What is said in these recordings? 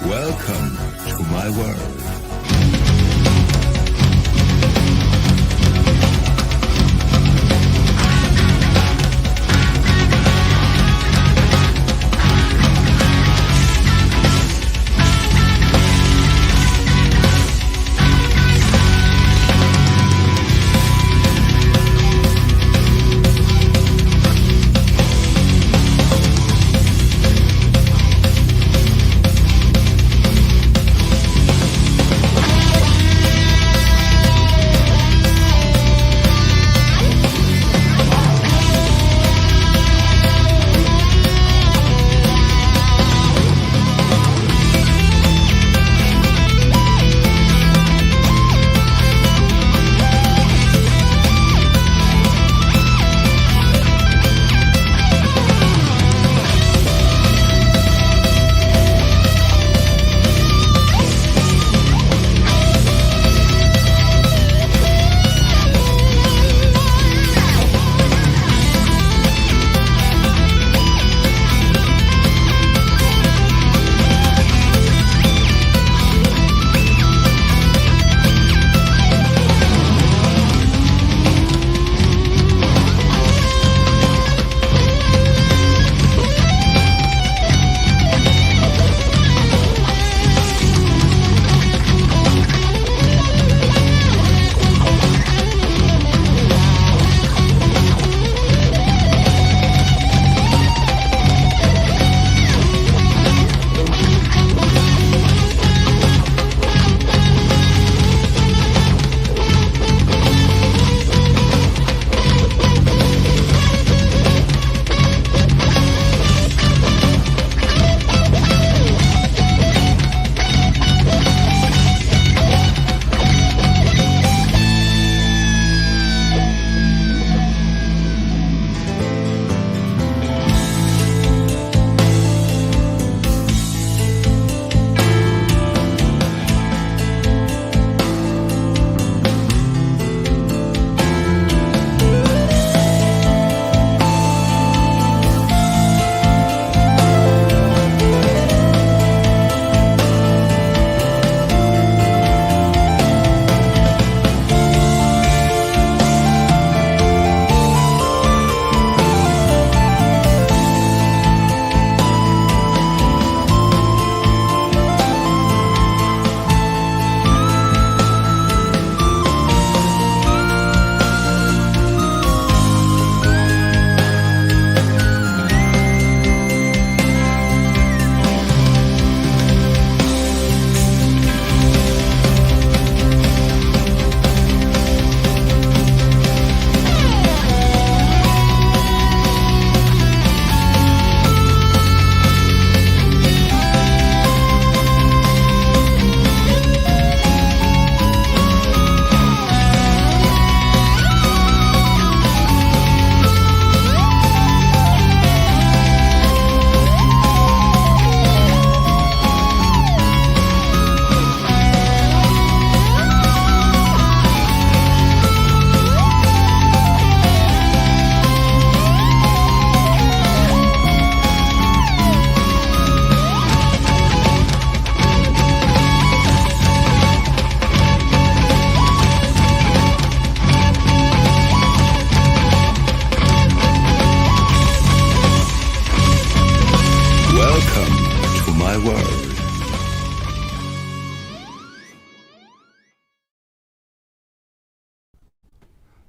Welcome to my world.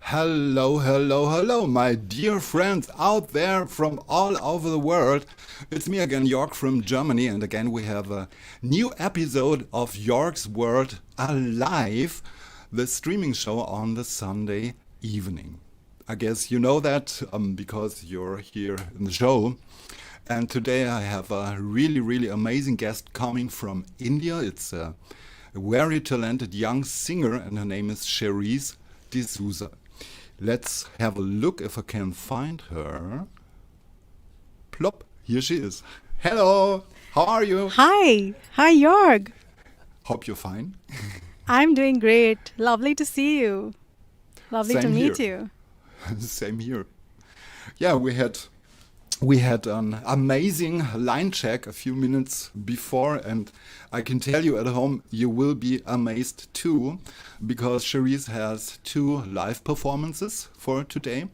Hello, hello, hello, my dear friends out there from all over the world. It's me again, Jørg from Germany, and again we have a new episode of Jørg's World aLive, the streaming show on the Sunday evening. I guess you know that because you're here in the show. And today I have a really amazing guest coming from India. It's a very talented young singer, and her name is Sherise D'Souza. Let's have a look if I can find her. Plop, here she is. Hello, how are you? Hi, Jørg. Hope you're fine. I'm doing great. Lovely to see you. Lovely to Same meet here. you. Same here. Yeah, we had we had an amazing line check a few minutes before, and I can tell you at home you will be amazed too, because Sherise has 2 live performances for today,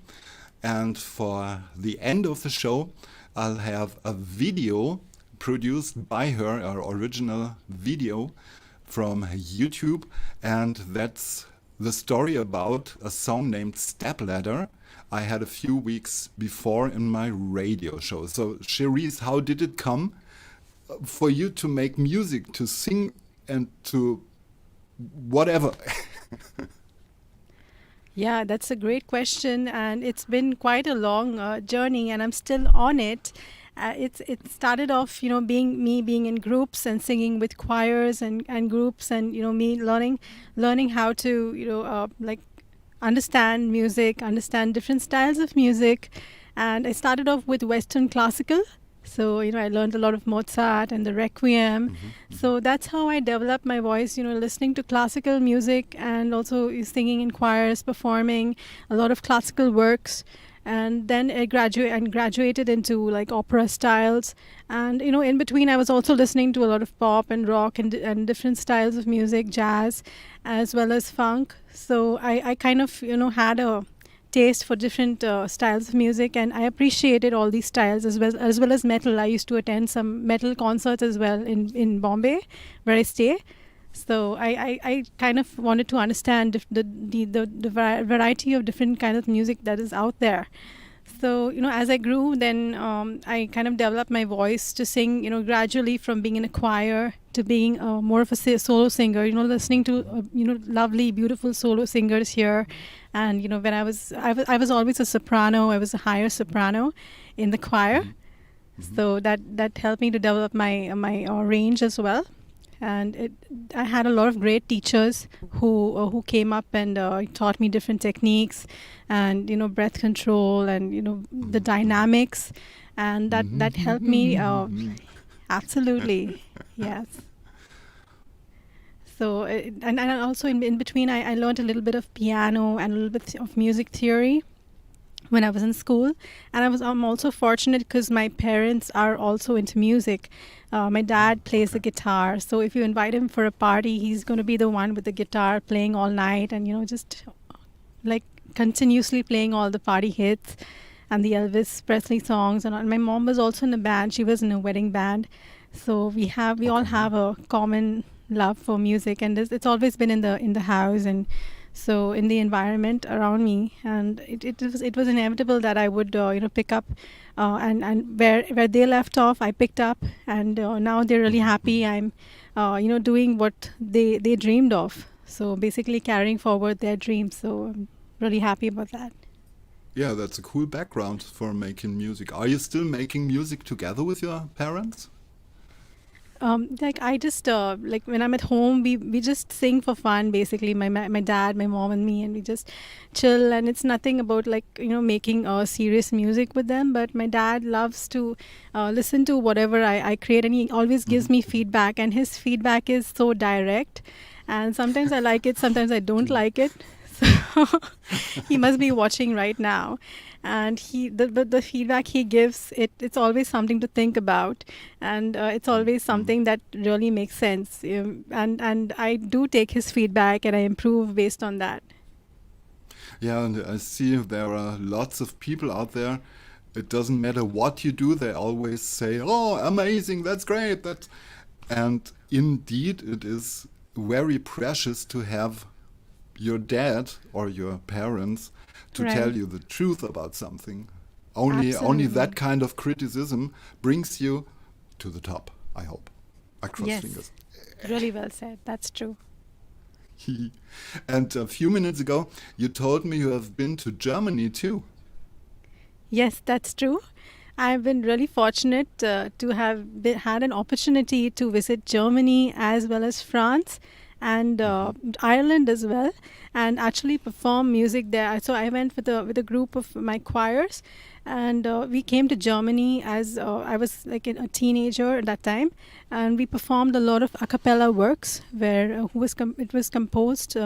and for the end of the show I'll have a video produced by her, our original video from YouTube, and that's the story about a song named Stepladder I had a few weeks before in my radio show. So, Sherise, how did it come for you to make music, to sing, and to whatever? Yeah, that's a great question, and it's been quite a long journey, and I'm still on it. It started off, being in groups and singing with choirs and groups, and me learning how to like understand music, understand different styles of music, and I started off with Western classical. So I learned a lot of Mozart and the Requiem. So that's how I developed my voice. Listening to classical music and also singing in choirs, performing a lot of classical works. And then I graduated into like opera styles, and in between I was also listening to a lot of pop and rock and different styles of music, jazz as well as funk. So I kind of had a taste for different styles of music, and I appreciated all these styles as well as metal. I used to attend some metal concerts as well in Bombay, where I stay. So I kind of wanted to understand the variety of different kinds of music that is out there. So as I grew, then I kind of developed my voice to sing. Gradually from being in a choir to being more of a solo singer. Listening to lovely, beautiful solo singers here, and when I was always a soprano. I was a higher soprano in the choir, so that helped me to develop my range as well. And I had a lot of great teachers who came up and taught me different techniques, and breath control, and the dynamics, and that helped me. Absolutely, yes. So and also in between, I learned a little bit of piano and a little bit of music theory when I was in school. And I'm also fortunate because my parents are also into music. My dad plays the guitar, so if you invite him for a party, he's going to be the one with the guitar playing all night, and just like continuously playing all the party hits and the Elvis Presley songs. And my mom was also in a band. She was in a wedding band. So we all have a common love for music, and it's always been in the house, and so in the environment around me. And it was inevitable that I would pick up and where they left off, I picked up, and now they're really happy. I'm doing what they dreamed of, so basically carrying forward their dreams. So I'm really happy about that. Yeah, that's a cool background for making music. Are you still making music together with your parents? Like I just like when I'm at home, we just sing for fun. Basically, my dad, my mom, and me, and we just chill. And it's nothing about like making serious music with them. But my dad loves to listen to whatever I create, and he always gives me feedback. And his feedback is so direct. And sometimes I like it, sometimes I don't like it. So he must be watching right now. And the feedback he gives, it's always something to think about, and it's always something that really makes sense. And I do take his feedback and I improve based on that. Yeah, and I see there are lots of people out there. It doesn't matter what you do, they always say, "Oh, amazing! That's great!" And indeed, it is very precious to have your dad or your parents to Right. tell you the truth about something. Only Absolutely. that kind of criticism brings you to the top, I hope. I cross Yes. fingers. Really well said. That's true. And a few minutes ago, you told me you have been to Germany too. Yes, that's true. I've been really fortunate to have had an opportunity to visit Germany as well as France and Ireland as well, and actually perform music there. So I went with a group of my choirs, and we came to Germany as I was like a teenager at that time, and we performed a lot of a cappella works where it was composed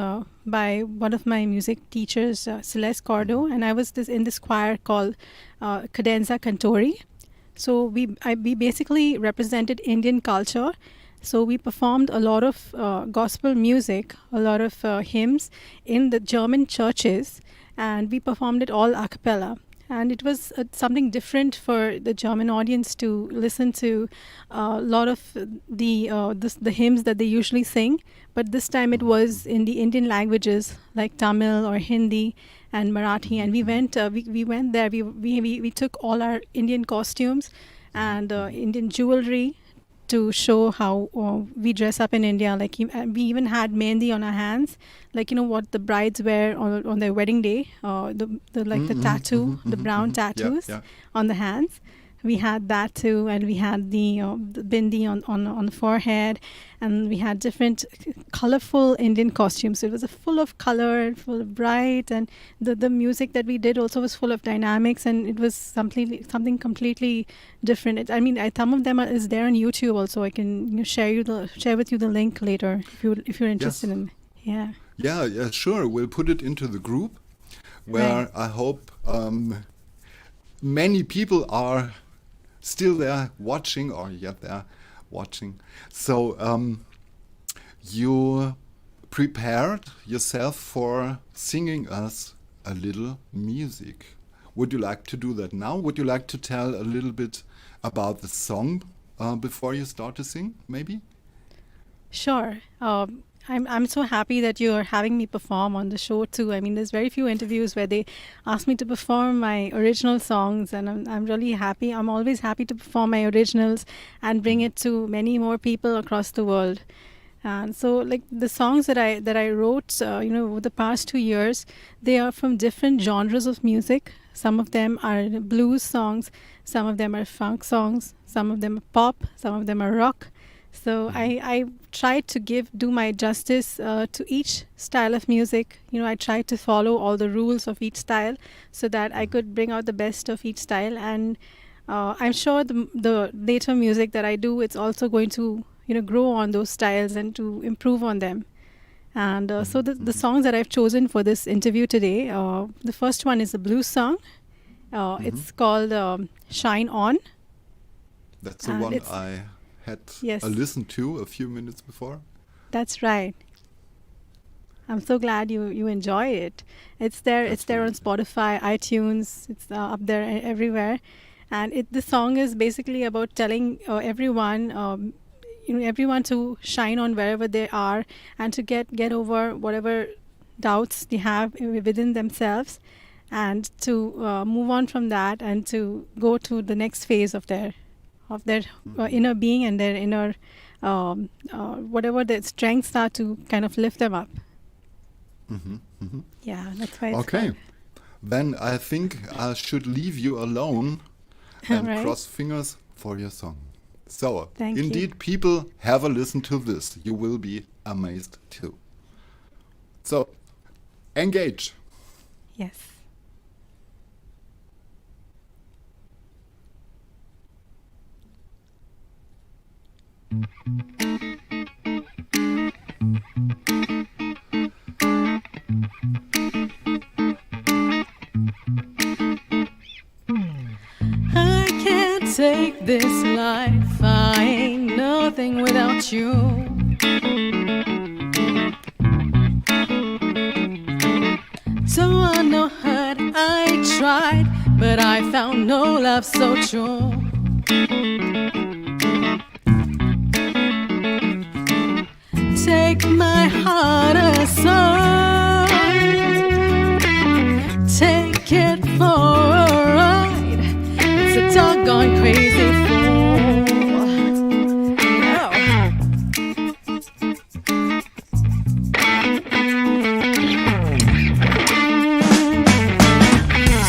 by one of my music teachers, Celeste Cordo, and I was in this choir called Cadenza Cantori. So we basically represented Indian culture. So we performed a lot of gospel music, a lot of hymns in the German churches, and we performed it all a cappella. And it was something different for the German audience to listen to a lot of the hymns that they usually sing. But this time it was in the Indian languages like Tamil or Hindi and Marathi. And we went there. We took all our Indian costumes and Indian jewelry to show how we dress up in India. Like we even had mehndi on our hands, like what the brides wear on their wedding day. The tattoo, the brown tattoos on the hands. We had that too, and we had the bindi on the forehead, and we had different colorful Indian costumes. So it was full of color and full of bright, and the music that we did also was full of dynamics, and it was something completely different. Some of them is there on YouTube also. I can share with you the link later if you're interested in. Yeah. Yeah, sure. We'll put it into the group where I hope many people are still there watching, they're watching. So you prepared yourself for singing us a little music. Would you like to do that now? Would you like to tell a little bit about the song before you start to sing, maybe? Sure. I'm so happy that you're having me perform on the show too. There's very few interviews where they ask me to perform my original songs, and I'm really happy. I'm always happy to perform my originals and bring it to many more people across the world. And so, like the songs that I wrote, over the past 2 years, they are from different genres of music. Some of them are blues songs, some of them are funk songs, some of them are pop, some of them are rock. So I tried to do my justice to each style of music. I tried to follow all the rules of each style so that I could bring out the best of each style. And I'm sure the later music that I do, it's also going to grow on those styles and to improve on them. And so the songs that I've chosen for this interview today, the first one is a blues song. It's called Shine On. That's the one I had a listen to a few minutes before. That's right. I'm so glad you enjoy it. It's there. It's there on Spotify, iTunes. It's up there everywhere. And the song is basically about telling everyone, everyone to shine on wherever they are and to get over whatever doubts they have within themselves, and to move on from that and to go to the next phase of their inner being and their inner whatever their strengths are, to kind of lift them up. Yeah, that's why it's called. Then I think I should leave you alone and cross fingers for your song. So, indeed, people, have a listen to this. You will be amazed too. So, engage. Yes. I can't take this life. I ain't nothing without you. So I know hurt I tried, but I found no love so true. Take my heart aside, take it for a ride. It's a doggone crazy fool.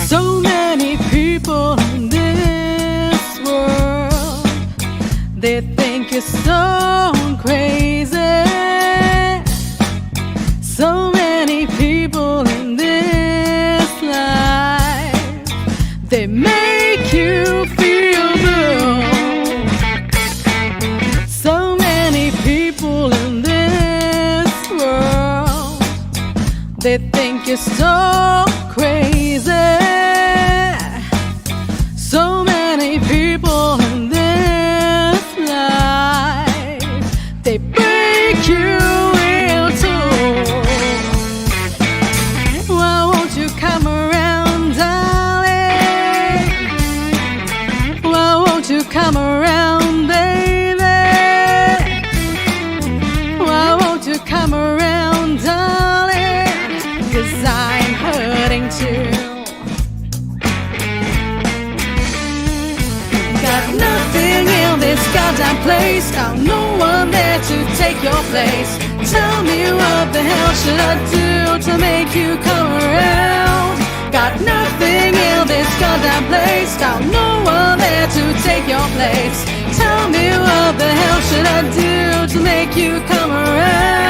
So many people in this world, they think you're so crazy. They think you're so crazy. So many people in this life, they break you real too. Why won't you come around, darling? Why won't you come around, baby? Why won't you come around, darling? 'Cause I'm hurting too. Got nothing in this goddamn place. Got no one there to take your place. Tell me what the hell should I do to make you come around? Got nothing in this goddamn place. Got no one there to take your place. Tell me what the hell should I do to make you come around?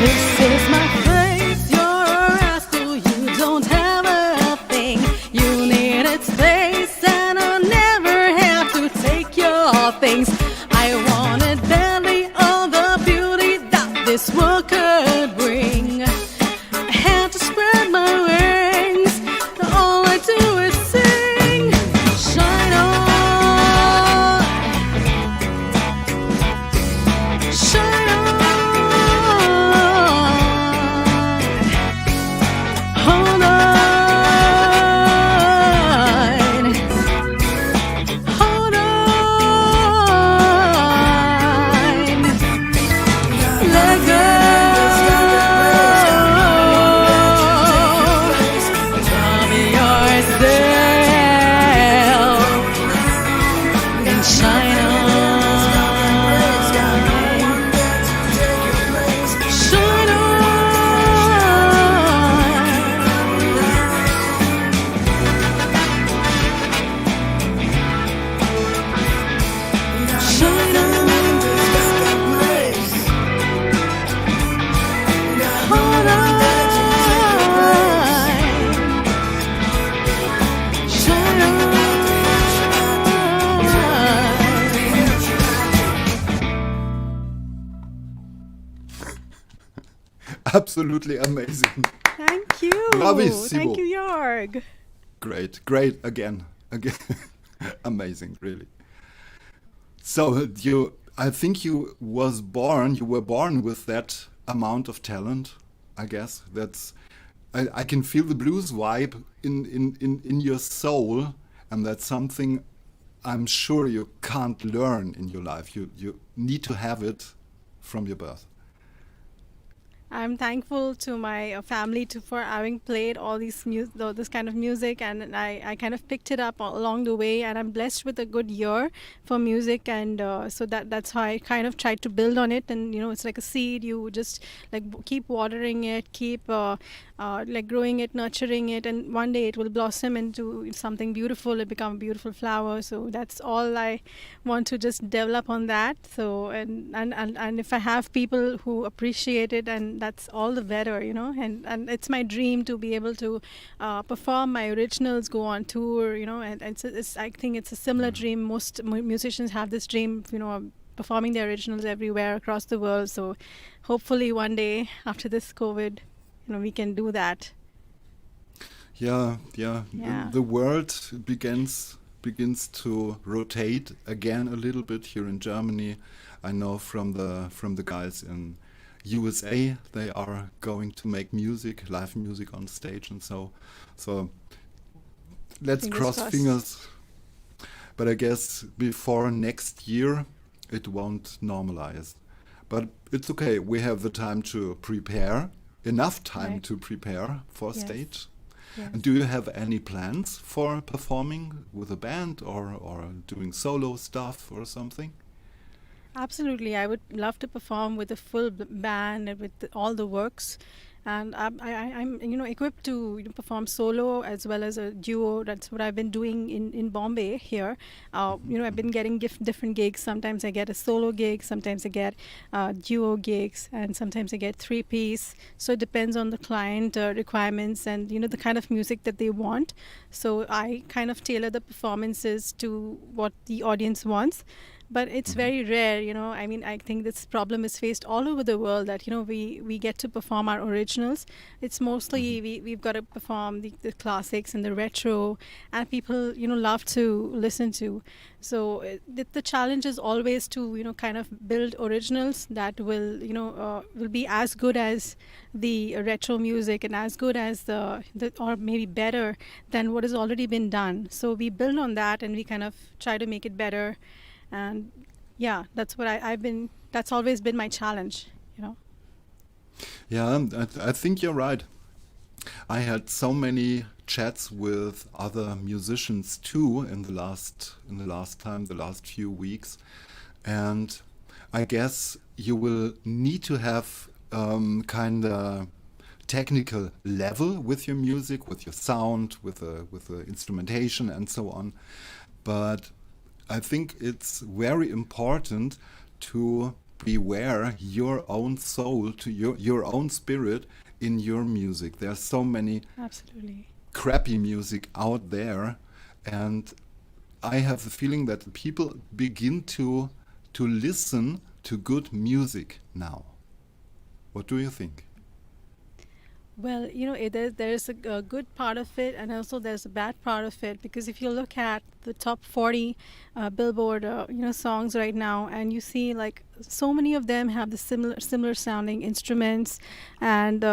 This is my place, you're a rascal, you don't have a thing. You needed space and I never have to take your things. I wanted barely all the beauty that this world could bring. I had to spread my wings, all I do is sing. Shine on, shine on. Hold on, hold on, let go. Love yourself and shine on. Shine on. Shine on. Hold on. Shine on. Absolutely amazing. Thank you. Bravissimo. Thank you, Jørg. Great, great again. Amazing, really. So I think you were born with that amount of talent, I guess. I can feel the blues vibe in your soul, and that's something I'm sure you can't learn in your life. You need to have it from your birth. I'm thankful to my family for having played all this kind of music, and I kind of picked it up along the way, and I'm blessed with a good ear for music, and so that's how I kind of tried to build on it. And it's like a seed. You just keep watering it, keep growing it, nurturing it, and one day it will blossom into something beautiful. It become a beautiful flower. So that's all I want to just develop on that. So and if I have people who appreciate it, and that's all the better, and it's my dream to be able to perform my originals, go on tour, and I think it's a similar dream. Most musicians have this dream, of performing their originals everywhere across the world. So hopefully one day after this COVID, we can do that. Yeah. Yeah. The world begins to rotate again a little bit here in Germany. I know from the guys in USA, they are going to make live music on stage, and so let's Fingers cross crossed. fingers. But I guess before next year, it won't normalize. But it's okay. We have the time to prepare, enough time Right. to prepare for Yes. stage. Yes. And do you have any plans for performing with a band or doing solo stuff or something? Absolutely. I would love to perform with a full band and with all the works. and I'm equipped to perform solo as well as a duo. That's what I've been doing in Bombay here. I've been getting different gigs. Sometimes I get a solo gig, sometimes I get duo gigs, and sometimes I get three-piece. So it depends on the client requirements and the kind of music that they want. So I kind of tailor the performances to what the audience wants. But it's very rare, I think this problem is faced all over the world that, we get to perform our originals. It's mostly we've got to perform the classics and the retro, and people, love to listen to. So the challenge is always to, kind of build originals that will be as good as the retro music and as good as the or maybe better than what has already been done. So we build on that and we kind of try to make it better. And yeah, that's what that's always been my challenge, Yeah, I think you're right. I had so many chats with other musicians too in the last few weeks, and I guess you will need to have kind of technical level with your music, with your sound, with the instrumentation and so on. But I think it's very important to beware your own soul, to your own spirit in your music. There's so many absolutely crappy music out there, and I have the feeling that people begin to listen to good music now. What do you think? Well, there's a good part of it, and also there's a bad part of it. Because if you look at the top 40 Billboard, songs right now, and you see like so many of them have the similar sounding instruments, and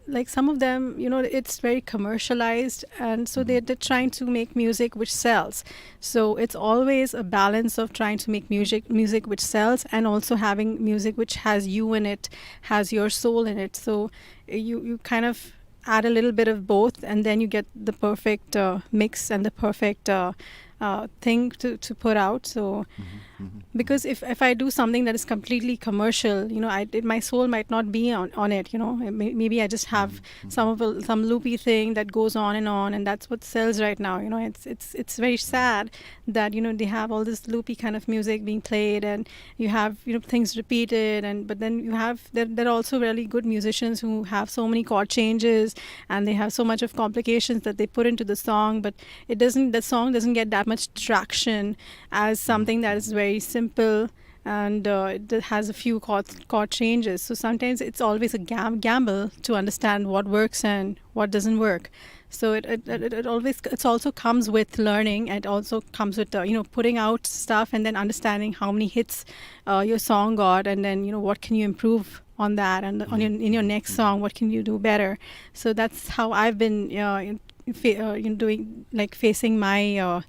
like some of them, it's very commercialized, and so they're trying to make music which sells. So it's always a balance of trying to make music which sells, and also having music which has you in it, has your soul in it. So you kind of add a little bit of both, and then you get the perfect mix and the perfect thing to put out. So because if I do something that is completely commercial, my soul might not be on it. Maybe I just have some loopy thing that goes on, and that's what sells right now. It's very sad that they have all this loopy kind of music being played, and you have things repeated, but then you have there are also really good musicians who have so many chord changes, and they have so much of complications that they put into the song, but the song doesn't get that much traction as something that is very simple and it has a few chord changes. So sometimes it's always a gamble to understand what works and what doesn't work. So it also comes with learning. It also comes with putting out stuff and then understanding how many hits your song got, and then what can you improve on that, and in your next song what can you do better. So that's how I've been doing, like facing my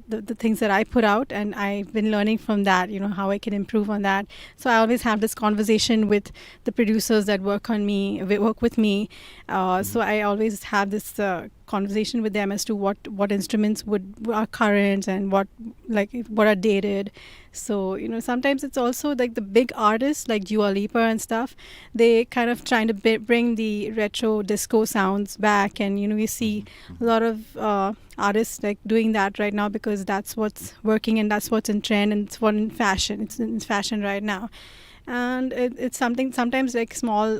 the things that I put out, and I've been learning from that, how I can improve on that. So I always have this conversation with the producers that work with me. So I always have this conversation with them as to what instruments are current and what are dated. So sometimes it's also like the big artists like Dua Lipa and stuff, they kind of trying to bring the retro disco sounds back, and we see a lot of artists like doing that right now because that's what's working and that's what's in trend and it's in fashion right now. And it's something sometimes like small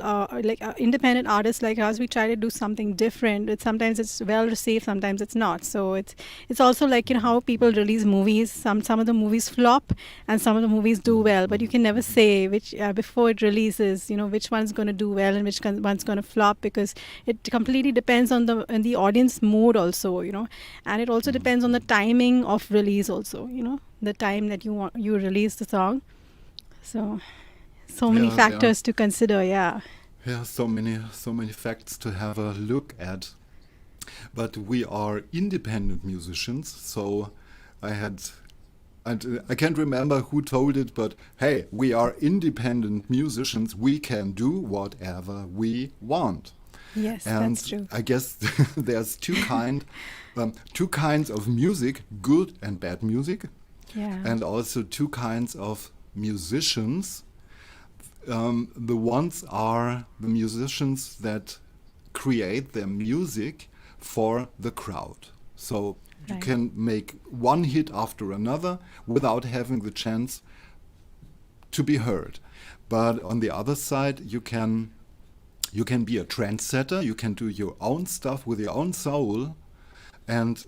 independent artists like us, we try to do something different. Sometimes it's well received, sometimes it's not. So it's also like how people release movies. Some of the movies flop and some of the movies do well, but you can never say which before it releases which one's going to do well and which one's going to flop, because it completely depends on the audience mood also, and it also depends on the timing of release also, the time that you release the song. So many factors to consider. Yeah, so many facts to have a look at. But we are independent musicians, so I can't remember who told it, but hey, we are independent musicians, we can do whatever we want. Yes, and that's true. I guess there's two kinds of music, good and bad music, Yeah. and also two kinds of musicians. The ones are the musicians that create their music for the crowd. So you Right. can make one hit after another without having the chance to be heard. But on the other side, you can be a trendsetter. You can do your own stuff with your own soul, and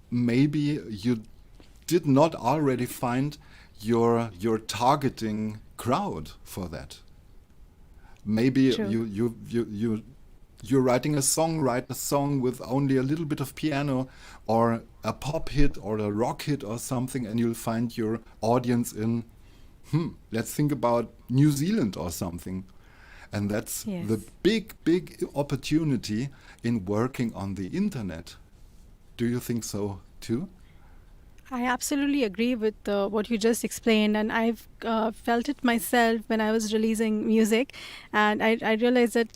maybe you did not already find your targeting crowd for that. Maybe True. you're writing a song, write a song with only a little bit of piano, or a pop hit or a rock hit or something, and you'll find your audience in, let's think about New Zealand or something. And that's Yes. the big opportunity in working on the internet. Do you think so too? I absolutely agree with what you just explained, and I've felt it myself when I was releasing music, and I realized that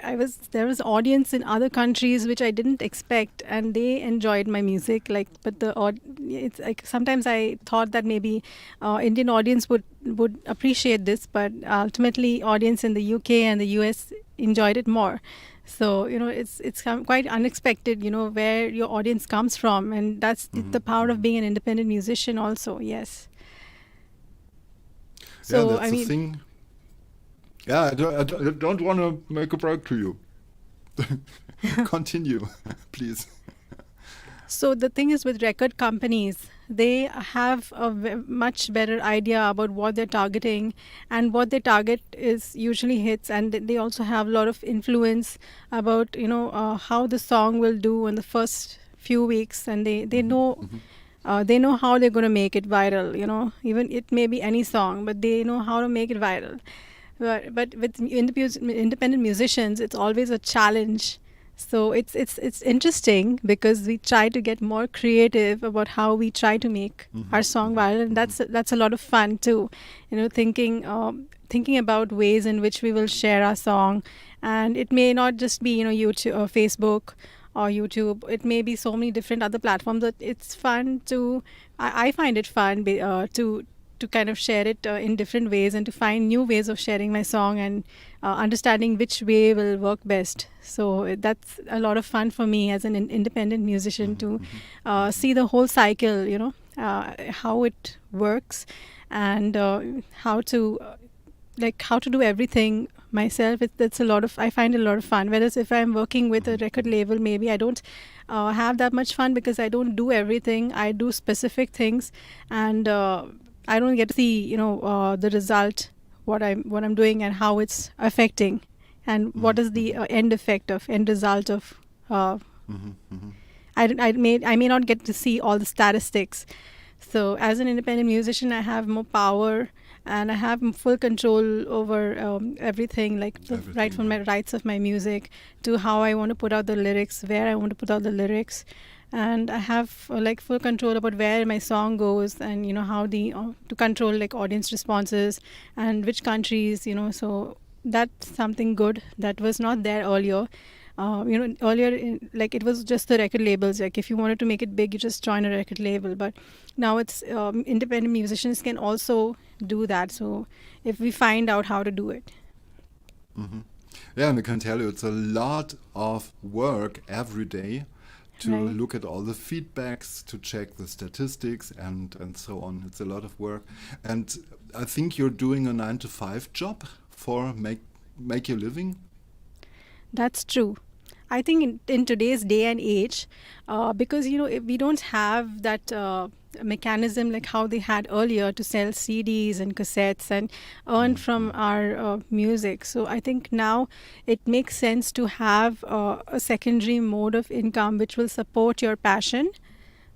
I was there was audience in other countries which I didn't expect, and they enjoyed my music. Like, but it's like sometimes I thought that maybe Indian audience would appreciate this, but ultimately audience in the UK and the US enjoyed it more. So it's quite unexpected, where your audience comes from, and that's the power of being an independent musician. Also, yes. Yeah, So that's I the mean, thing. Yeah, I don't want to make a break to you. Continue, please. so the thing is with record companies, they have a much better idea about what they're targeting, and what they target is usually hits, and they also have a lot of influence about how the song will do in the first few weeks, and they know. They know how they're going to make it viral, even it may be any song, but they know how to make it viral. But with independent musicians, it's always a challenge. So it's interesting because we try to get more creative about how we try to make our song viral, and that's a lot of fun too. Thinking about ways in which we will share our song, and it may not just be YouTube or Facebook or YouTube. It may be so many different other platforms that it's fun to. I find it fun to kind of share it in different ways, and to find new ways of sharing my song, and understanding which way will work best. So that's a lot of fun for me as an independent musician to see the whole cycle, how it works, and how to do everything myself. That's a lot of I find it a lot of fun. Whereas if I'm working with a record label, maybe I don't have that much fun, because I don't do everything. I do specific things, and I don't get to see the result, what I'm doing, and how it's affecting, and what is the end result of. I may not get to see all the statistics. So as an independent musician, I have more power, and I have full control over everything, like Everything, right from my rights of my music to how I want to put out the lyrics, where I want to put out the lyrics, and I have like full control about where my song goes, and how to control like audience responses and which countries. So that's something good that was not there earlier. Earlier, like, it was just the record labels. Like, if you wanted to make it big, you just join a record label. But now it's independent musicians can also do that. So if we find out how to do it. Yeah, and I can tell you it's a lot of work every day to Right. look at all the feedbacks, to check the statistics, and so on. It's a lot of work. And I think you're doing a 9 to 5 job for make your living. That's true. I think in today's day and age, because if we don't have that mechanism like how they had earlier to sell CDs and cassettes and earn from our music. So I think now it makes sense to have a secondary mode of income which will support your passion.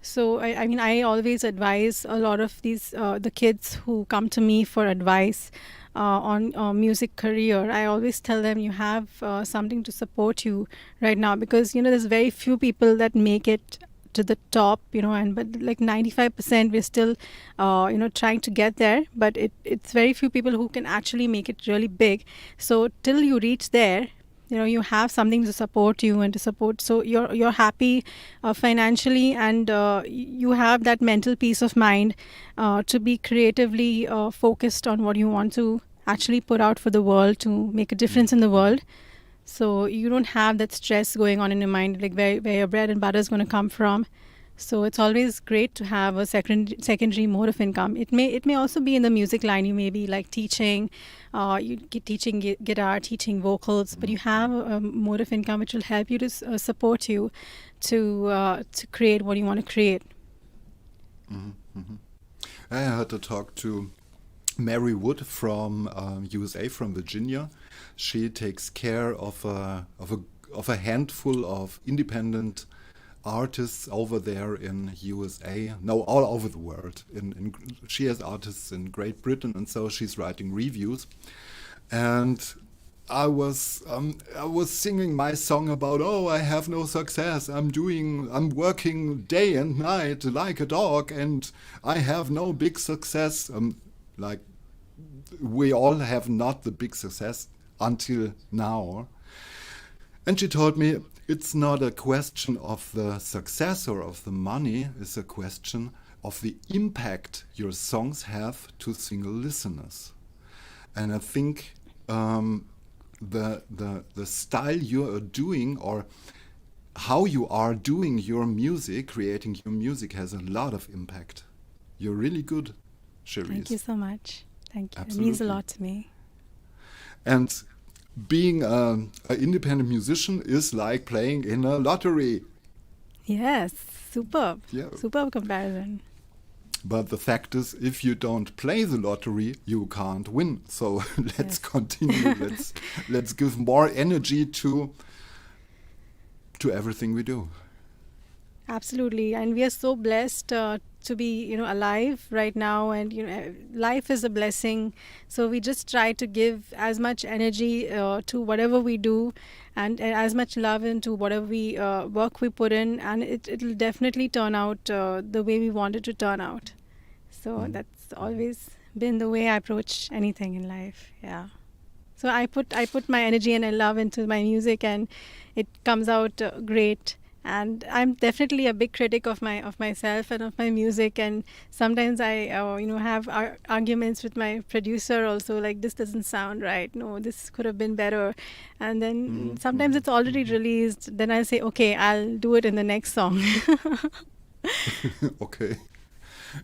So I mean, I always advise a lot of these the kids who come to me for advice on music career. I always tell them you have something to support you right now, because there's very few people that make it to the top, and but like 95% we're still trying to get there, but it's very few people who can actually make it really big. So till you reach there, you have something to support you and to support, so you're happy financially, and you have that mental peace of mind to be creatively focused on what you want to actually put out for the world to make a difference in the world. So you don't have that stress going on in your mind, like where your bread and butter is going to come from. So it's always great to have a secondary mode of income. It may also be in the music line. You may be like teaching, teaching guitar, teaching vocals, but you have a mode of income which will help you to support you to create what you want to create. I had to talk to Mary Wood from USA, from Virginia. She takes care of a handful of independent artists over there in USA, no, all over the world. She has artists in Great Britain, and so she's writing reviews. And I was singing my song about, oh, I have no success. I'm working day and night like a dog, and I have no big success. Like we all have not the big success until now. And she told me it's not a question of the success or of the money. It's a question of the impact your songs have to single listeners. And I think the style you are doing, or how you are doing your music, creating your music, has a lot of impact. You're really good, Sherise. Thank you so much. Thank you. Absolutely. It means a lot to me. And being an independent musician is like playing in a lottery. Yes, superb. Yeah. Superb comparison. But the fact is, if you don't play the lottery, you can't win. So let's continue. Let's give more energy to everything we do. Absolutely, and we are so blessed to be, alive right now, and life is a blessing. So we just try to give as much energy to whatever we do, and as much love into whatever work we put in, and it'll definitely turn out the way we want it to turn out. So that's always been the way I approach anything in life. Yeah. So I put my energy and my love into my music, and it comes out great. And I'm definitely a big critic of myself and of my music. And sometimes I, have arguments with my producer also, like, this doesn't sound right. No, this could have been better. And then sometimes it's already released. Then I say, okay, I'll do it in the next song. Okay.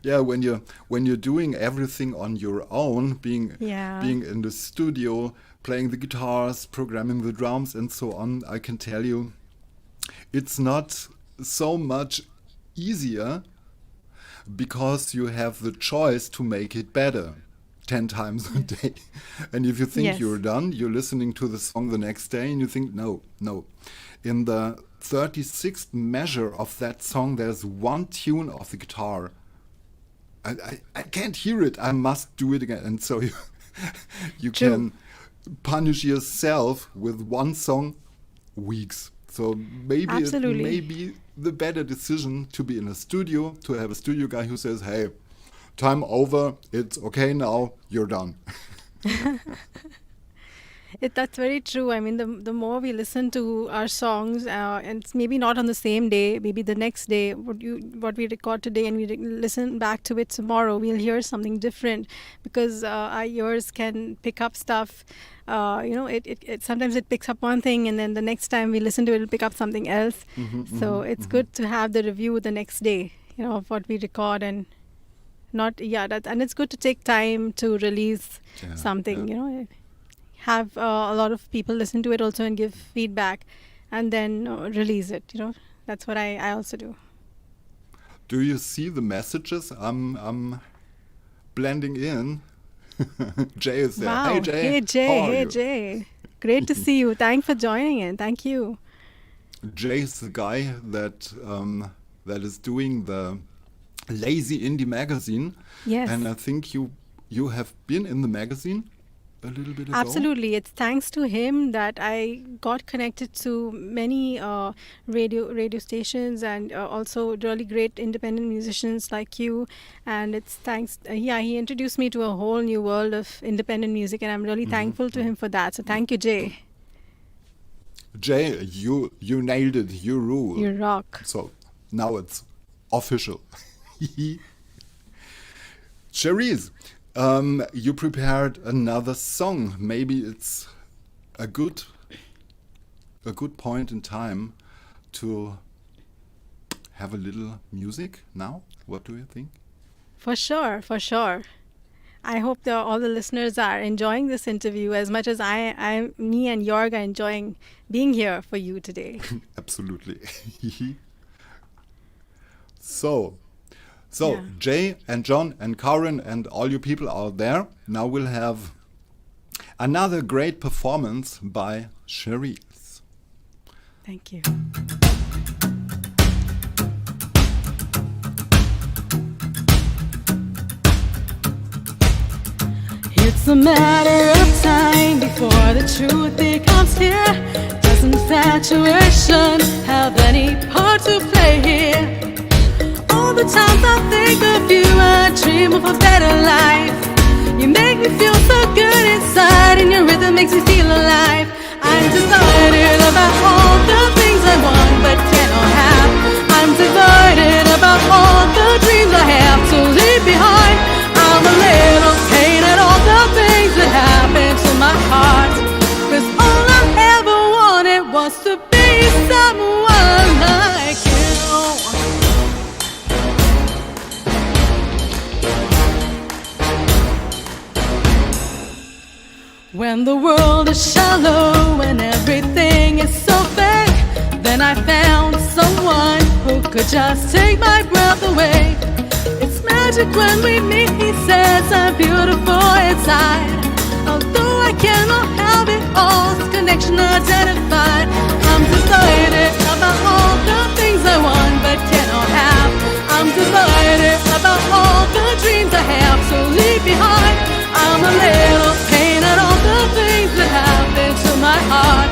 Yeah, when you're doing everything on your own, being in the studio, playing the guitars, programming the drums, and so on, I can tell you, it's not so much easier because you have the choice to make it better 10 times a day. And if you think you're done, you're listening to the song the next day and you think, no. In the 36th measure of that song, there's one tune of the guitar. I can't hear it. I must do it again. And so you can punish yourself with one song weeks. So maybe it may be the better decision to be in a studio, to have a studio guy who says, hey, time over, it's okay now, you're done. That's very true. I mean, the more we listen to our songs, and it's maybe not on the same day, maybe the next day, what we record today, and we listen back to it tomorrow, we'll hear something different, because our ears can pick up stuff. It sometimes it picks up one thing, and then the next time we listen to it, it'll pick up something else. It's good to have the review the next day, of what we record, and and it's good to take time to release something. Have a lot of people listen to it also and give feedback, and then release it. That's what I also do. Do you see the messages I'm blending in? Jay is there. Wow. Hey Jay. Hey Jay. How are Hey you? Jay. Great to see you. Thanks for joining in. Thank you. Jay is the guy that is doing the Lazy Indie magazine. Yes. And I think you have been in the magazine a little bit ago. Absolutely. It's thanks to him that I got connected to many radio stations, and also really great independent musicians like you. And it's thanks, he introduced me to a whole new world of independent music, and I'm really thankful to him for that. So thank you, Jay. Jay, you nailed it. You rule. You rock. So now it's official. Sherise, You prepared another song. Maybe it's a good point in time to have a little music now. What do you think? For sure, for sure. I hope all the listeners are enjoying this interview as much as me and Jørg are enjoying being here for you today. Absolutely. So, Yeah. Jay and John and Karen and all you people out there, now we'll have another great performance by Sherise. Thank you. It's a matter of time before the truth becomes clear. Doesn't infatuation have any part to play here? All the times I think of you, I dream of a better life. You make me feel so good inside, and your rhythm makes me feel alive. I'm divided about all the things I want but cannot have. I'm divided about all the dreams I have to leave behind. I'm a little pain at all the things that happen to my heart. 'Cause all I ever wanted was to be someone like you. When the world is shallow and everything is so fake, then I found someone who could just take my breath away. It's magic when we meet, he says I'm beautiful inside. Although I cannot have it all, this connection identified. I'm divided about all the things I want but cannot have. I'm divided about all the dreams I have to leave behind. I'm a little pain at all the things that happen to my heart.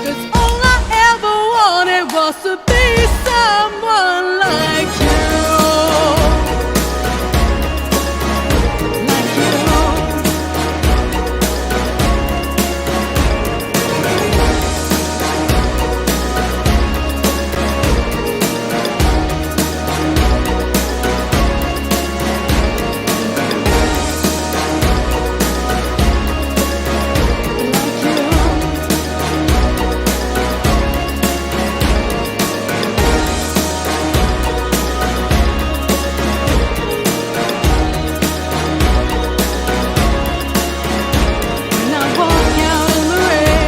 'Cause all I ever wanted was to be someone like you. Like you. When I walk out in the rain,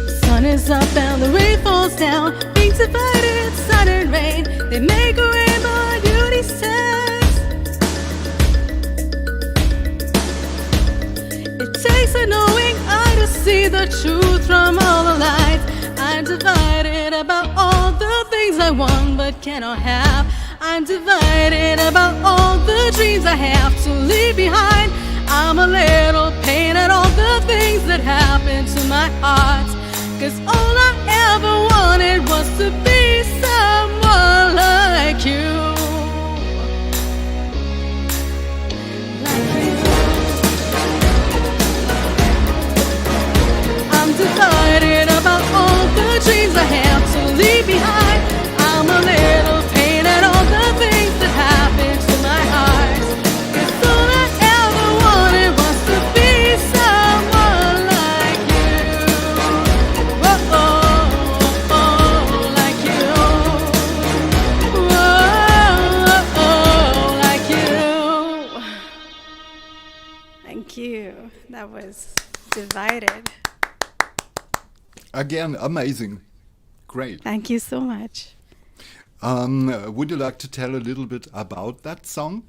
the sun is up and the rain falls down. Things divided, sun and rain, they make a rainbow, beauty says. It takes a knowing eye to see the truth from all the lies. I'm divided about all the things I want but cannot have. I'm divided about all the dreams I have to leave behind. I'm a little pain at all the things that happen to my heart. 'Cause all I ever wanted was to be someone like you. Like you. I'm divided about all the dreams I have to leave behind. I'm a little pain at all the things that happen to my heart. 'Cause all I ever wanted was to be someone like you. Oh, oh, oh, like you. Oh, oh, like you. Thank you. That was divided. Again, amazing. Great. Thank you so much. Would you like to tell a little bit about that song?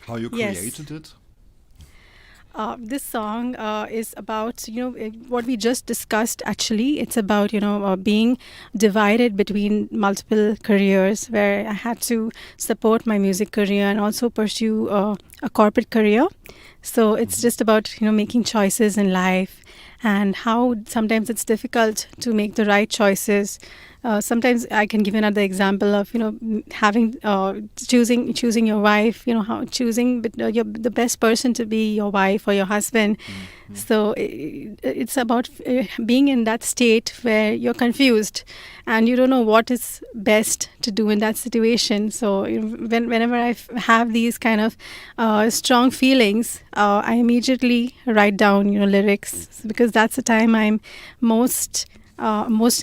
How you Yes. created it? This song is about, what we just discussed actually. It's about, being divided between multiple careers, where I had to support my music career and also pursue a corporate career. So it's just about, making choices in life and how sometimes it's difficult to make the right choices. Sometimes I can give another example of, having choosing your wife, how choosing the best person to be your wife or your husband. So it's about being in that state where you're confused and you don't know what is best to do in that situation. So whenever I have these kind of strong feelings, I immediately write down, lyrics, because that's the time I'm most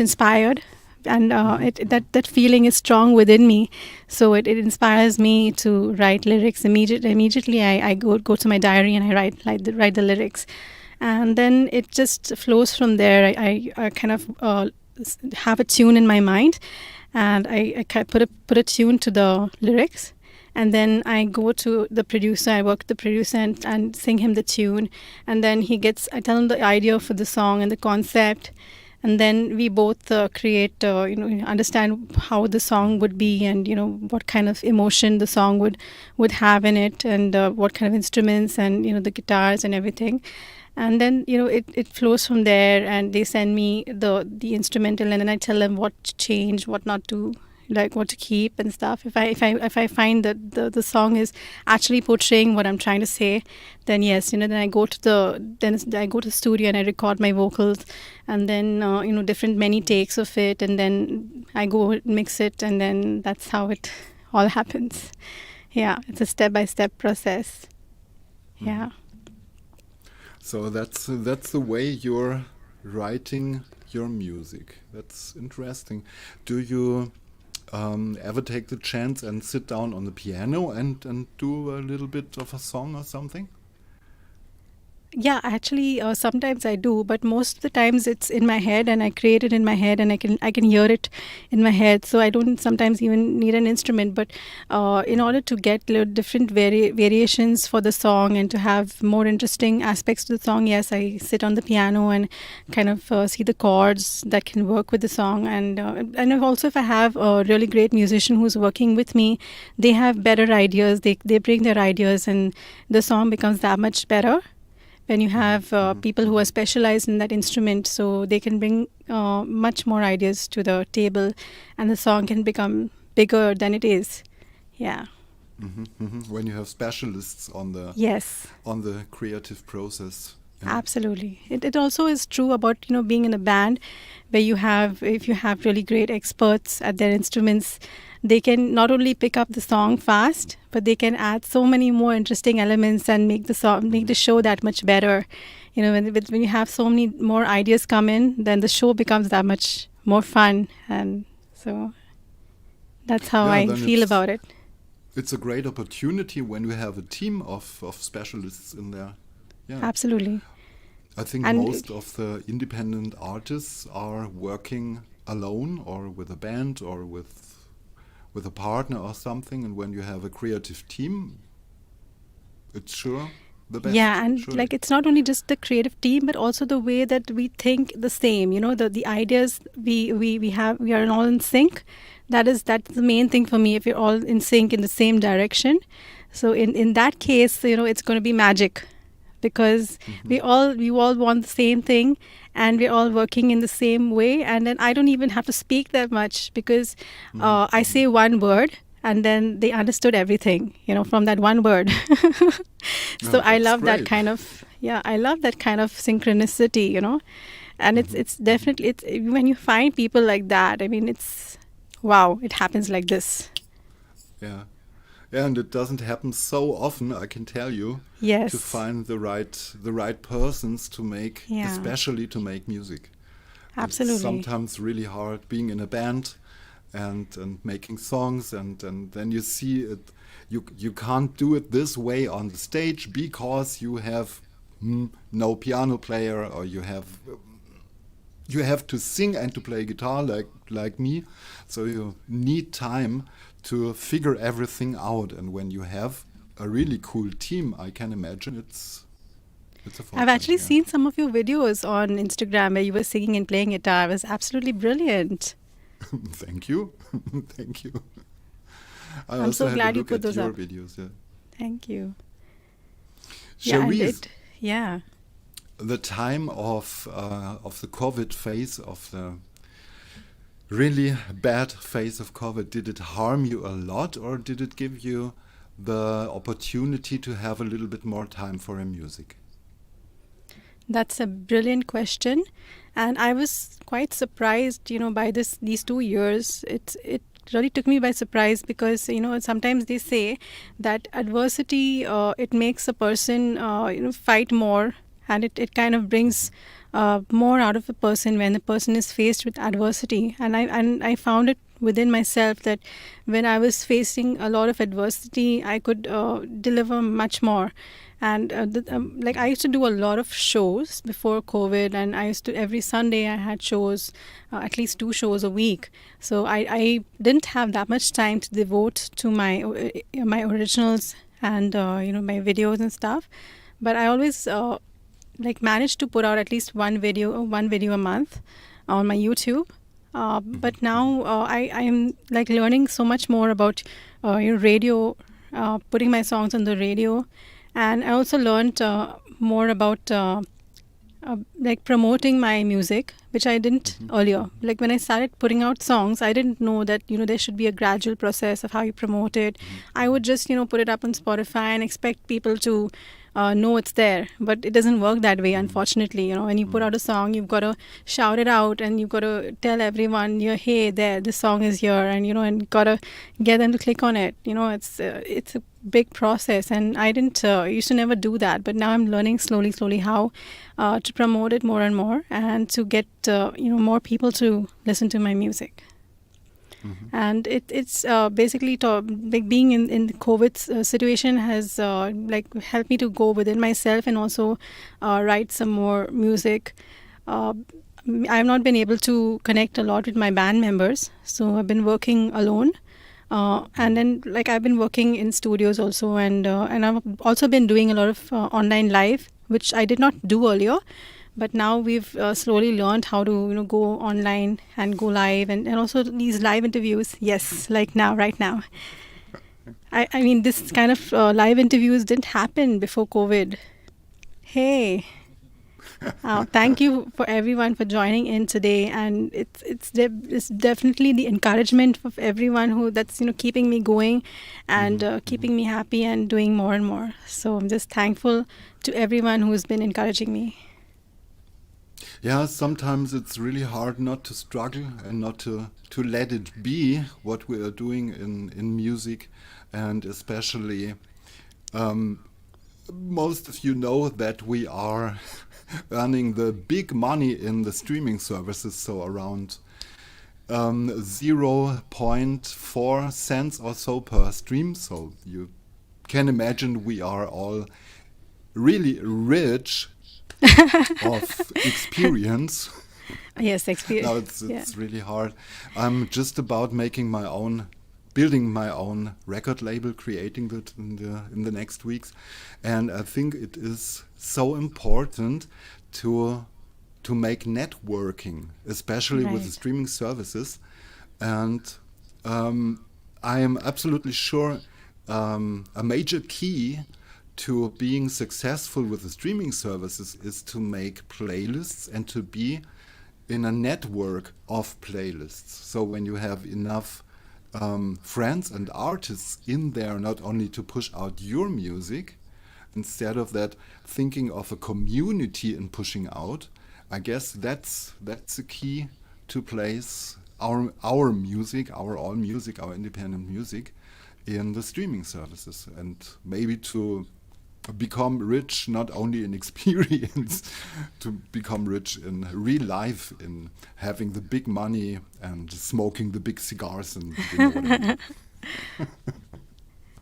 inspired, and that feeling is strong within me, so it inspires me to write lyrics immediately. I go to my diary and I write the lyrics, and then it just flows from there. I kind of have a tune in my mind, and I put a tune to the lyrics, and then I go to the producer. I work with the producer and sing him the tune, and then I tell him the idea for the song and the concept. And then we both create, understand how the song would be, and what kind of emotion the song would have in it, and what kind of instruments, and the guitars and everything. And then it flows from there, and they send me the instrumental, and then I tell them what to change, what not to, like what to keep and stuff. If I find that the song is actually portraying what I'm trying to say, then yes, then I go to the studio and I record my vocals, and then different many takes of it, and then I go mix it, and then that's how it all happens. Yeah, it's a step-by-step process. Yeah. So that's the way you're writing your music. That's interesting. Do you ever take the chance and sit down on the piano and do a little bit of a song or something? Yeah, actually, sometimes I do, but most of the times it's in my head, and I create it in my head, and I can hear it in my head. So I don't sometimes even need an instrument. But in order to get different variations for the song and to have more interesting aspects to the song, yes, I sit on the piano and kind of see the chords that can work with the song. And also, if I have a really great musician who's working with me, they have better ideas. They bring their ideas, and the song becomes that much better when you have people who are specialized in that instrument, so they can bring much more ideas to the table, and the song can become bigger than it is. Yeah. When you have specialists on the creative process. Yeah. Absolutely. It also is true about being in a band, where if you have really great experts at their instruments, they can not only pick up the song fast, but they can add so many more interesting elements and make the show that much better. When you have so many more ideas come in, then the show becomes that much more fun, and so that's how I feel about it. It's a great opportunity when we have a team of specialists in there. Yeah. Absolutely. I think most of the independent artists are working alone or with a band or with a partner or something, and when you have a creative team, it's sure the best. Yeah, and surely. it's not only just the creative team, but also the way that we think the same. The ideas we are all in sync. That's the main thing for me. If you're all in sync in the same direction, so in that case, it's going to be magic, because we all want the same thing, and we're all working in the same way. And then I don't even have to speak that much, because I say one word, and then they understood everything, from that one word. So I love that kind of synchronicity, and it's definitely when you find people like that. I mean, it's wow, it happens like this. Yeah. Yeah, and it doesn't happen so often, I can tell you. Yes. To find the right persons to make, especially to make music. Absolutely. It's sometimes really hard being in a band and making songs, and then you see it. You can't do it this way on the stage because you have no piano player, or you have to sing and to play guitar like me. So you need time to figure everything out, and when you have a really cool team, I can imagine it's a fun I've actually thing, seen some of your videos on Instagram where you were singing and playing guitar. It was absolutely brilliant. Thank you. Thank you. I'm so glad you put those your up. videos. Yeah. Thank you. Sherise, Yeah. the time of the COVID phase, of the really bad phase of COVID, did it harm you a lot, or did it give you the opportunity to have a little bit more time for your music? That's a brilliant question, and I was quite surprised, by these 2 years. It really took me by surprise because sometimes they say that adversity it makes a person fight more, and it kind of brings more out of a person when the person is faced with adversity. And I found it within myself that when I was facing a lot of adversity, I could deliver much more. And like I used to do a lot of shows before COVID, and I used to every Sunday I had shows, at least 2 shows a week. So I didn't have that much time to devote to my originals and my videos and stuff. But I always like managed to put out at least one video a month on my YouTube. But now I am like learning so much more about radio, putting my songs on the radio. And I also learned more about like promoting my music, which I didn't earlier. Like when I started putting out songs, I didn't know that there should be a gradual process of how you promote it. I would just put it up on Spotify and expect people to know it's there, but it doesn't work that way, unfortunately. When you put out a song, you've got to shout it out, and you've got to tell everyone, hey, there, this song is here, and and got to get them to click on it. It's a big process, and I didn't used to never do that, but now I'm learning slowly how to promote it more and more, and to get more people to listen to my music. And it's basically like being in the COVID situation has like helped me to go within myself and also write some more music. I've not been able to connect a lot with my band members, so I've been working alone. And then like I've been working in studios also, and I've also been doing a lot of online live, which I did not do earlier. But now we've slowly learned how to go online and go live, and also these live interviews. Yes, like right now. I mean, this kind of live interviews didn't happen before COVID. Hey. Thank you for everyone for joining in today, and it's definitely the encouragement of everyone that's keeping me going and keeping me happy and doing more and more. So I'm just thankful to everyone who's been encouraging me. Yeah, sometimes it's really hard not to struggle and not to let it be what we are doing in music, and especially most of you know that we are earning the big money in the streaming services, so around 0.4 cents or so per stream. So you can imagine we are all really rich of experience. Yes, experience. No, it's really hard. I'm just about building my own record label, creating it in the next weeks, and I think it is so important to make networking, especially with the streaming services. And I am absolutely sure a major key to being successful with the streaming services is to make playlists and to be in a network of playlists. So when you have enough friends and artists in there, not only to push out your music, instead of that thinking of a community and pushing out, I guess that's the key to place our music, our all music, our independent music in the streaming services, and maybe to become rich not only in experience, to become rich in real life, in having the big money and smoking the big cigars, and what I mean.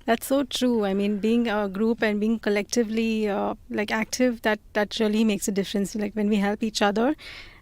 That's so true. I mean, being a group and being collectively like active, that really makes a difference. Like when we help each other.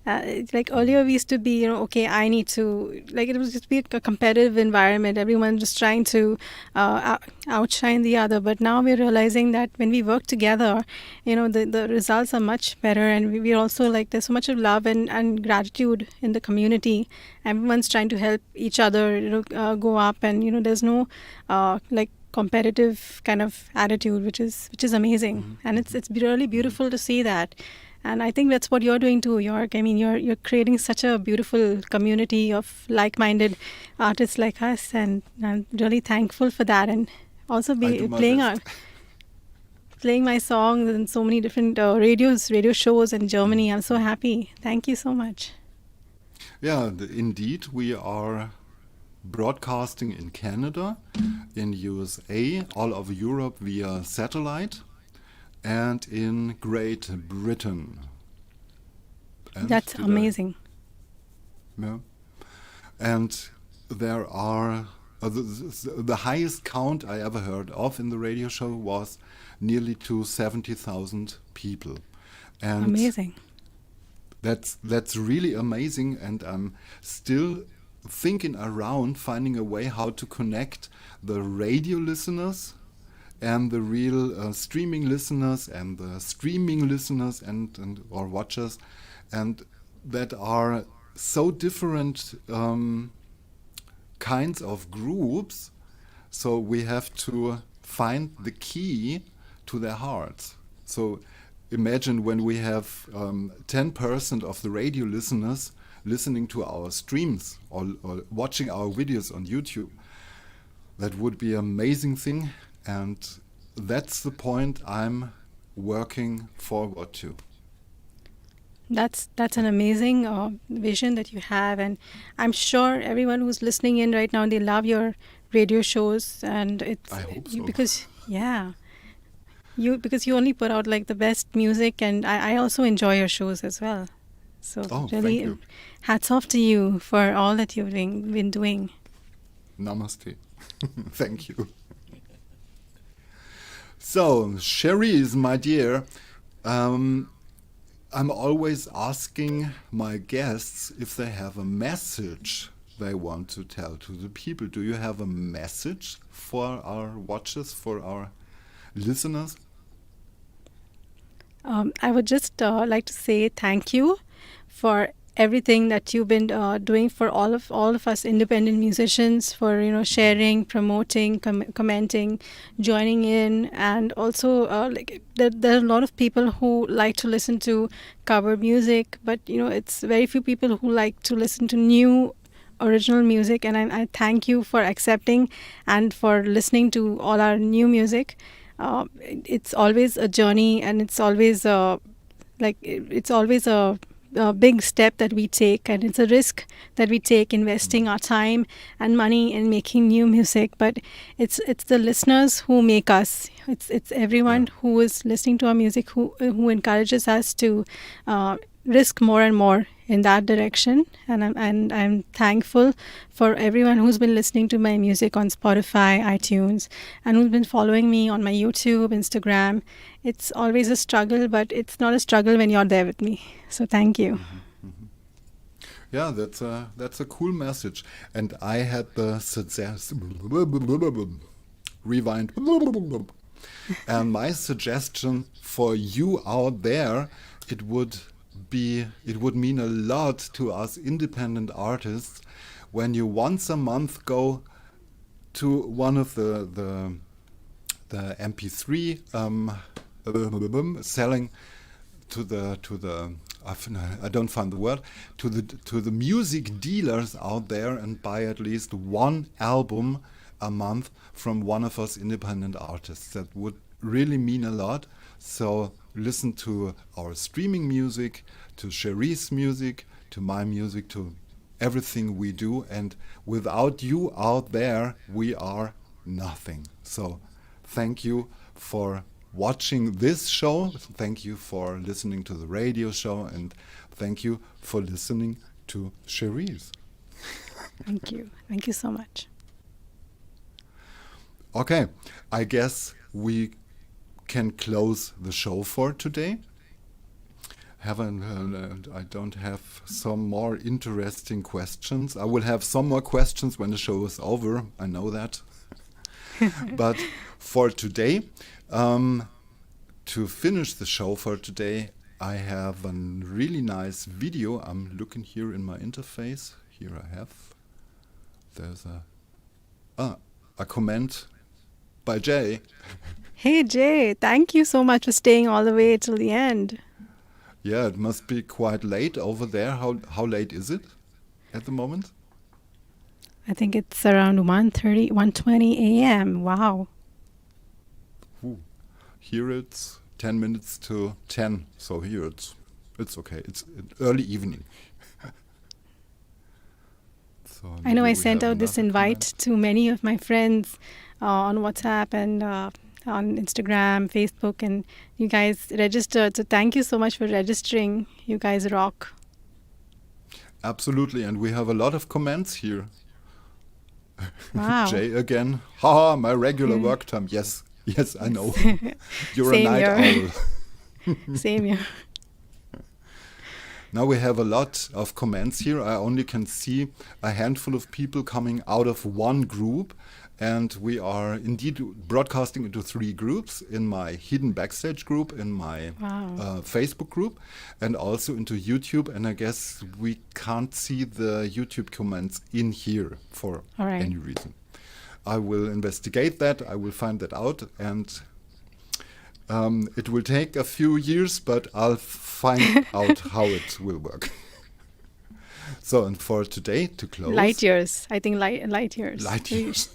It's like earlier we used to be, okay, I need to, like it was just be a competitive environment. Everyone just trying to outshine the other. But now we're realizing that when we work together, the results are much better. And we're also like, there's so much of love and gratitude in the community. Everyone's trying to help each other, go up. And, there's no like competitive kind of attitude, which is amazing. Mm-hmm. And it's really beautiful to see that. And I think that's what you're doing too, Jørg. I mean, you're creating such a beautiful community of like-minded artists like us, and I'm really thankful for that. And also playing playing my songs in so many different radio shows in Germany. I'm so happy. Thank you so much. Yeah, indeed, we are broadcasting in Canada, in USA, all over Europe via satellite, and in Great Britain. And That's amazing. Yeah. And there are the highest count I ever heard of in the radio show was nearly to 70,000 people. And Amazing. that's really amazing, and I'm still thinking around finding a way how to connect the radio listeners and the real streaming listeners and the streaming listeners and or watchers, and that are so different kinds of groups. So we have to find the key to their hearts. So imagine when we have 10% of the radio listeners listening to our streams or watching our videos on YouTube. That would be an amazing thing, and that's the point I'm working forward to. That's an amazing vision that you have, and I'm sure everyone who's listening in right now, they love your radio shows, and it's I hope so. because you only put out like the best music, and I also enjoy your shows as well. So Oh, really, thank you. hats off to you for all that you've been doing. Namaste. Thank you. So, Sherise, my dear, I'm always asking my guests if they have a message they want to tell to the people. Do you have a message for our watchers, for our listeners? I would just like to say thank you for everything that you've been doing for all of us independent musicians, for sharing, promoting, commenting, joining in, and also there are a lot of people who like to listen to cover music, but it's very few people who like to listen to new original music, and I thank you for accepting and for listening to all our new music. It's always a journey, and it's always a big step that we take, and it's a risk that we take investing our time and money in making new music, but it's the listeners who make us. It's everyone who is listening to our music who encourages us to risk more and more in that direction, and I'm thankful for everyone who's been listening to my music on Spotify, iTunes, and who's been following me on my YouTube, Instagram. It's always a struggle, but it's not a struggle when you're there with me. So thank you. Yeah, that's a cool message. And I had the rewind. And my suggestion for you out there, it would mean a lot to us independent artists when you once a month go to one of the MP3 selling to the I don't find the word, to the music dealers out there and buy at least one album a month from one of us independent artists. That would really mean a lot. So listen to our streaming music, to Sherise music, to my music, to everything we do. And without you out there, we are nothing. So thank you for watching this show. Thank you for listening to the radio show. And thank you for listening to Sherise. Thank you. Thank you so much. Okay, I guess we can close the show for today. I don't have some more interesting questions. I will have some more questions when the show is over. I know that. But for today, to finish the show for today, I have a really nice video. I'm looking here in my interface. Here I have. There's a comment by Jay. Hey Jay, thank you so much for staying all the way till the end. Yeah, it must be quite late over there. How late is it at the moment? I think it's around 1:20 a.m. Wow. Ooh. Here it's 10 minutes to 10, so here it's okay. It's early evening. So I know maybe I we sent have out this another invite comment. to many of my friends on WhatsApp and on Instagram, Facebook, and you guys registered. So thank you so much for registering. You guys rock. Absolutely, and we have a lot of comments here. Wow. Jay again. Haha, my regular Yeah. work time. Yes, yes, I know. You're a Same night here. owl. Same here. Now we have a lot of comments here. I only can see a handful of people coming out of one group. And we are indeed broadcasting into 3 groups, in my hidden backstage group, in my Wow. Facebook group, and also into YouTube. And I guess we can't see the YouTube comments in here for All right. any reason. I will investigate that. I will find that out. And it will take a few years, but I'll find out how it will work. So, and for today, to close. Light years. I think light years. Light years.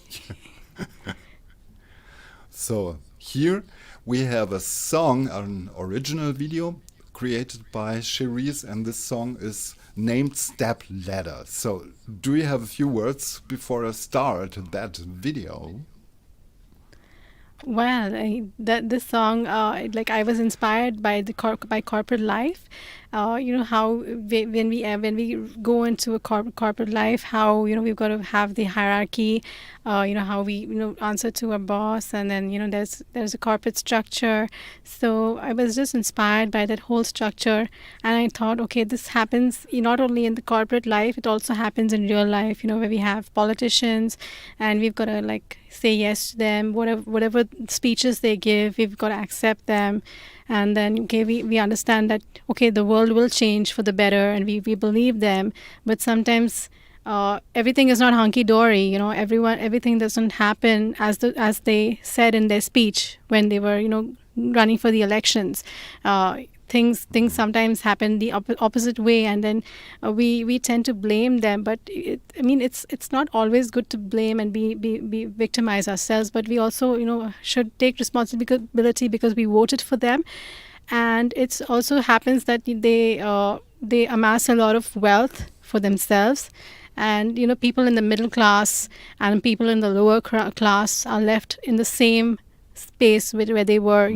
So, here we have a song, an original video created by Sherise, and this song is named Step Ladder. So, do you have a few words before I start that video? Well, this song, like I was inspired by by corporate life. You know how when we go into a corporate life, how we've got to have the hierarchy. How we answer to a boss, and then there's a corporate structure. So I was just inspired by that whole structure, and I thought, okay, this happens not only in the corporate life, it also happens in real life. Where we have politicians, and we've got to like say yes to them, whatever speeches they give, we've got to accept them. And then, okay, we understand that, okay, the world will change for the better, and we believe them. But sometimes everything is not hunky-dory. Everything doesn't happen as they said in their speech when they were, running for the elections. Things sometimes happen the opposite way, and then we tend to blame them. But it's not always good to blame and be victimize ourselves. But we also should take responsibility because we voted for them, and it also happens that they amass a lot of wealth for themselves. And people in the middle class and people in the lower class are left in the same space where they were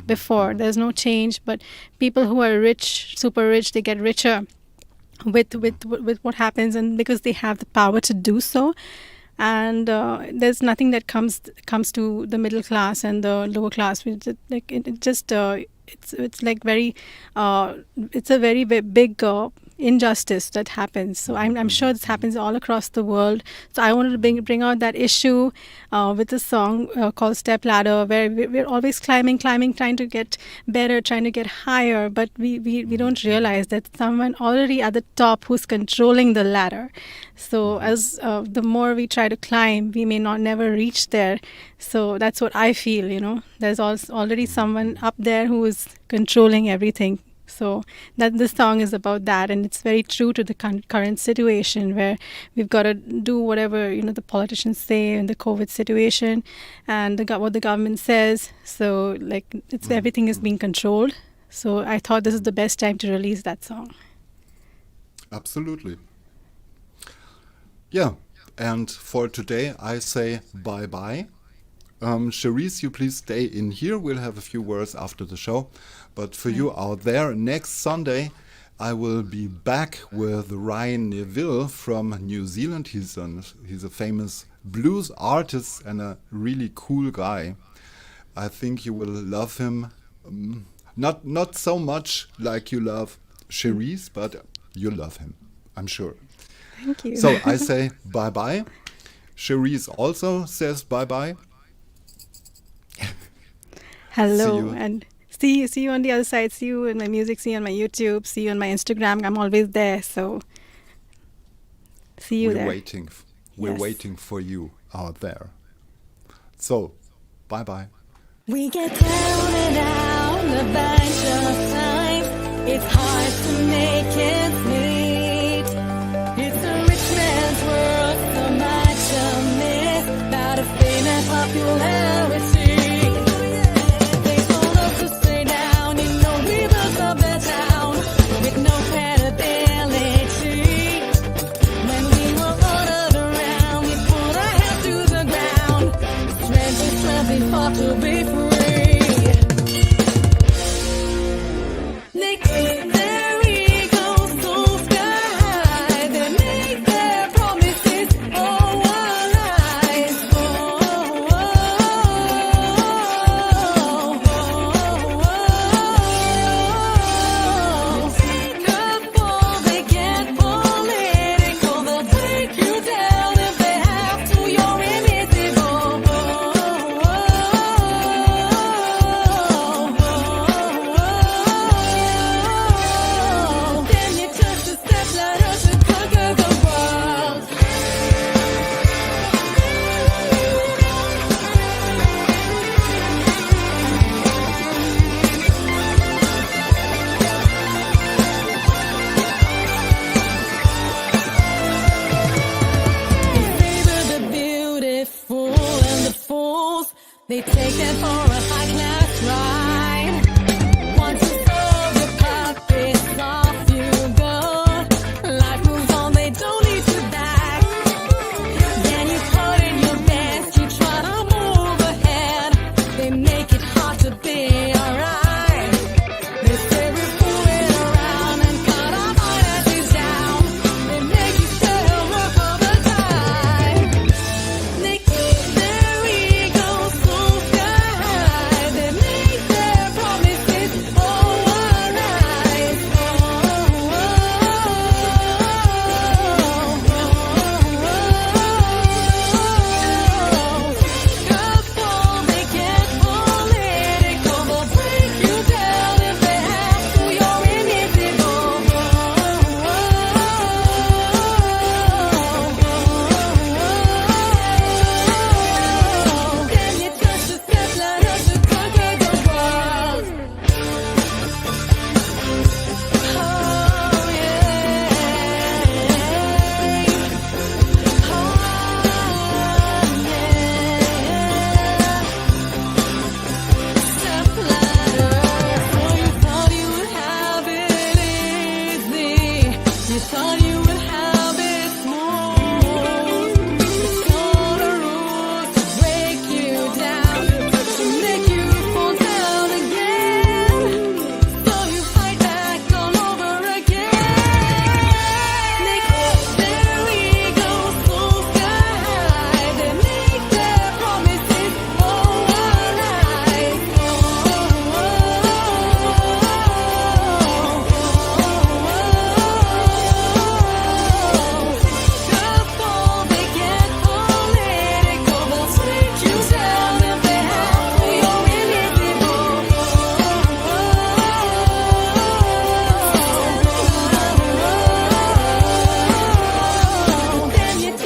before. There's no change, but people who are rich, super rich, they get richer with what happens, and because they have the power to do so. And there's nothing that comes to the middle class and the lower class. It's like very it's a very big injustice that happens. So I'm sure this happens all across the world. So I wanted to bring out that issue with a song called Step Ladder, where we're always climbing, trying to get better, trying to get higher, but we don't realize that someone already at the top who's controlling the ladder. So as the more we try to climb, we may never reach there. So that's what I feel. There's already someone up there who is controlling everything. So that this song is about that, and it's very true to the current situation where we've got to do whatever the politicians say in the COVID situation, and what the government says. So like everything is being controlled. So I thought this is the best time to release that song. Absolutely. Yeah, and for today I say bye-bye. Sherise, you please stay in here. We'll have a few words after the show. But for you out there, next Sunday, I will be back with Ryan Neville from New Zealand. He's a famous blues artist and a really cool guy. I think you will love him. Not so much like you love Sherise, but you love him, I'm sure. Thank you. So I say bye-bye. Sherise also says bye-bye. Hello, and see you on the other side. See you in my music, see you on my YouTube, see you on my Instagram. I'm always there, so see you there. We're waiting for you out there. So, bye-bye. We get down and out a bunch of times. It's hard to make ends meet. It's a rich man's world, so much a myth about a fame and popularity. They They take it for a high class